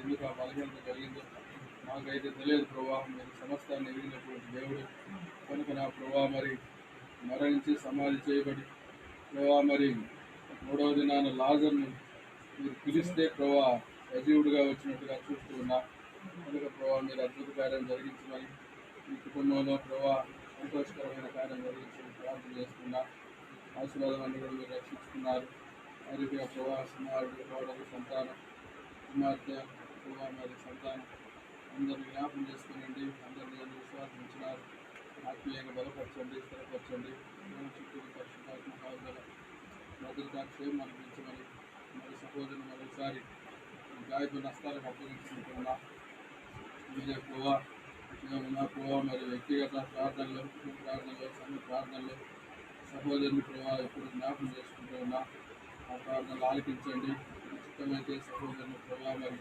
ఎందుకు ఆ బలహీనత కలిగిందో నాకైతే తెలియదు ప్రభా. మీరు సమస్తాన్ని ఎరిగినటువంటి దేవుడు కనుక నా ప్రభా మరి మరణించి సమాధి చేయబడి ప్రభా మరి మూడవ దినాన లాజర్ను మీరు పిలిస్తే ప్రభా సజీవుడిగా వచ్చినట్టుగా చూస్తూ ఉన్నా. కనుక ప్రభా మీరు అద్భుత కార్యం జరిగించమని ఈ కుటుంబంలో ప్రభా సంతోషకరమైన కార్యం జరిగించమని ప్రార్థన చేస్తున్నా. ఆశీర్వాదం అన్ని కూడా మీరు రక్షించుకున్నారు. ఆ రీతిగా ప్రభా కుమారుడు కోడలు సంతానం కుమార్తె ప్రభా మరి సంతానం అందరినీ జ్ఞాపకం చేసుకునండి. అందరినీ అందరూ విశ్వాసం ఇచ్చినారు. ఆత్మీయంగా బలపరచండి, స్థిరపరచండి. చుట్టూ పరిశుభాత్మ కావగల భద్రతా క్షేమం అనిపించమని మరి సహోదరుని మరోసారి గాయపు నష్టాలకు అప్పగించుకుంటున్నా. మీరే ప్రభా మేము నా ప్రభావ మరి వ్యక్తిగత ప్రార్థనలు, కుటుంబ ప్రార్థనలు, సంఘ ప్రార్థనలు సహోదరుని ప్రభావ ఎప్పుడు జ్ఞాపకం చేసుకుంటూ ఉన్నా. ఆ ప్రార్థనలు ఆలకించండి. ఇష్టమైతే సహోదరుని ప్రభావ మరి